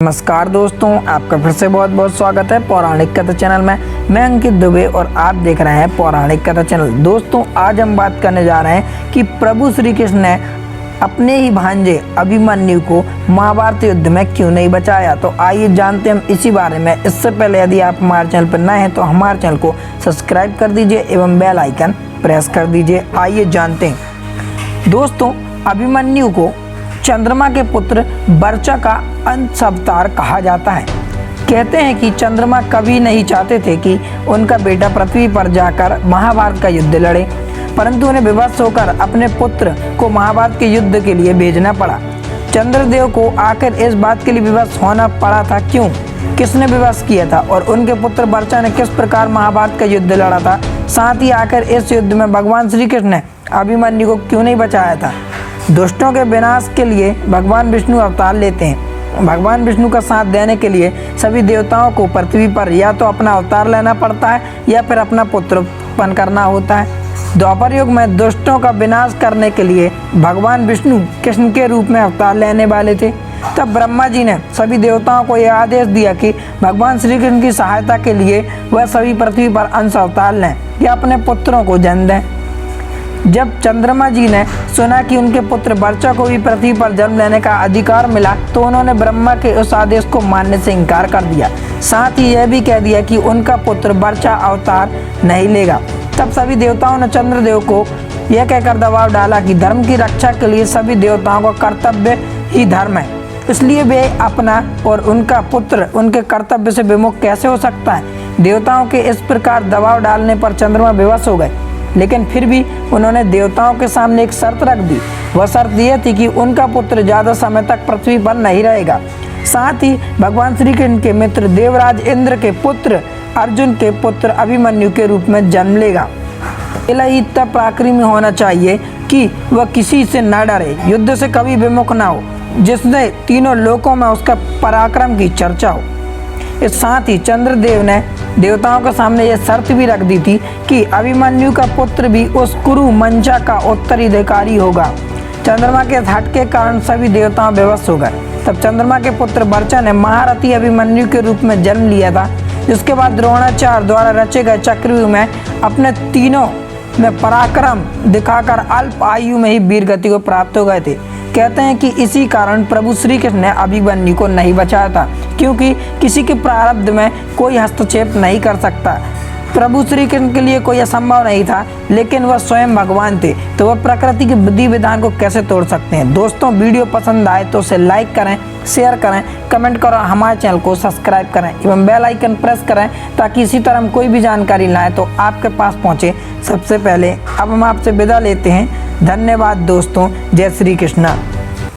नमस्कार दोस्तों, आपका फिर से बहुत बहुत स्वागत है पौराणिक कथा चैनल में। मैं अंकित दुबे और आप देख रहे हैं पौराणिक कथा चैनल। दोस्तों, आज हम बात करने जा रहे हैं कि प्रभु श्री कृष्ण ने अपने ही भांजे अभिमन्यु को महाभारत युद्ध में क्यों नहीं बचाया। तो आइए जानते हैं हम इसी बारे में। इससे पहले यदि आप हमारे चैनल पर नए हैं तो हमारे चैनल को सब्सक्राइब कर दीजिए एवं बेल आइकन प्रेस कर दीजिए। आइए जानते हैं। दोस्तों, अभिमन्यु को चंद्रमा के पुत्र वर्चा का अंश अवतार कहा जाता है। कहते हैं कि चंद्रमा कभी नहीं चाहते थे कि उनका बेटा पृथ्वी पर जाकर महाभारत का युद्ध लड़े, परंतु उन्हें विवश होकर अपने पुत्र को महाभारत के युद्ध के लिए भेजना पड़ा। चंद्रदेव को आखिर इस बात के लिए विवश होना पड़ा था क्यों, किसने विवश किया था और उनके पुत्र वर्चा ने किस प्रकार महाभारत का युद्ध लड़ा था। साथ ही आखिर इस युद्ध में भगवान श्री कृष्ण ने अभिमन्यु को क्यों नहीं बचाया था। दुष्टों के विनाश के लिए भगवान विष्णु अवतार लेते हैं। भगवान विष्णु का साथ देने के लिए सभी देवताओं को पृथ्वी पर या तो अपना अवतार लेना पड़ता है या फिर अपना पुत्र उत्पन्न करना होता है। द्वापर युग में दुष्टों का विनाश करने के लिए भगवान विष्णु कृष्ण के रूप में अवतार लेने वाले थे। तब ब्रह्मा जी ने सभी देवताओं को यह आदेश दिया कि भगवान श्री कृष्ण की सहायता के लिए वह सभी पृथ्वी पर अंश अवतार लें या अपने पुत्रों को जन्म दें। जब चंद्रमा जी ने सुना कि उनके पुत्र वर्चा को भी पृथ्वी पर जन्म लेने का अधिकार मिला तो उन्होंने ब्रह्मा के उस आदेश को मानने से इनकार कर दिया। साथ ही यह भी कह दिया कि उनका पुत्र वर्चा अवतार नहीं लेगा। तब सभी देवताओं ने चंद्रदेव को यह कहकर दबाव डाला कि धर्म की रक्षा के लिए सभी देवताओं का कर्तव्य ही धर्म है, इसलिए वे अपना और उनका पुत्र उनके कर्तव्य से विमुख कैसे हो सकता है। देवताओं के इस प्रकार दबाव डालने पर चंद्रमा विवश हो गए, लेकिन फिर भी उन्होंने देवताओं के सामने एक शर्त रख दी। वह शर्त यह थी कि उनका पुत्र ज़्यादा समय तक पृथ्वी पर नहीं रहेगा। साथ ही भगवान श्री कृष्ण के मित्र देवराज इंद्र के पुत्र अर्जुन के पुत्र अभिमन्यु के रूप में जन्म लेगा। अकेला ही इतना पराक्रमी होना चाहिए कि वह किसी से न डरे, युद्ध से कभी विमुख न हो, जिसने तीनों लोकों में उसका पराक्रम की चर्चा हो। इस साथ ही चंद्रदेव ने देवताओं के सामने यह शर्त भी रख दी थी कि अभिमन्यु का पुत्र भी उस कुरु मंचा का उत्तराधिकारी होगा। चंद्रमा के हट के कारण सभी देवताओं विवश हो गए। तब चंद्रमा के पुत्र वर्चा ने महारथी अभिमन्यु के रूप में जन्म लिया था, जिसके बाद द्रोणाचार्य द्वारा रचे गए चक्रव्यूह में अपने तीनों में पराक्रम दिखाकर अल्प आयु में ही वीर गति को प्राप्त हो गए थे। कहते हैं कि इसी कारण प्रभु श्री कृष्ण ने अभिमन्यु को नहीं बचाया था, क्योंकि किसी के प्रारब्ध में कोई हस्तक्षेप नहीं कर सकता। प्रभु श्री कृष्ण के लिए कोई असंभव नहीं था, लेकिन वह स्वयं भगवान थे, तो वह प्रकृति के विधि विधान को कैसे तोड़ सकते हैं। दोस्तों, वीडियो पसंद आए तो उसे लाइक करें, शेयर करें, कमेंट करें, हमारे चैनल को सब्सक्राइब करें एवं बेल आइकन प्रेस करें ताकि इसी तरह हम कोई भी जानकारी लाएं तो आपके पास पहुंचे सबसे पहले। अब हम आपसे विदा लेते हैं। धन्यवाद दोस्तों। जय श्री कृष्ण।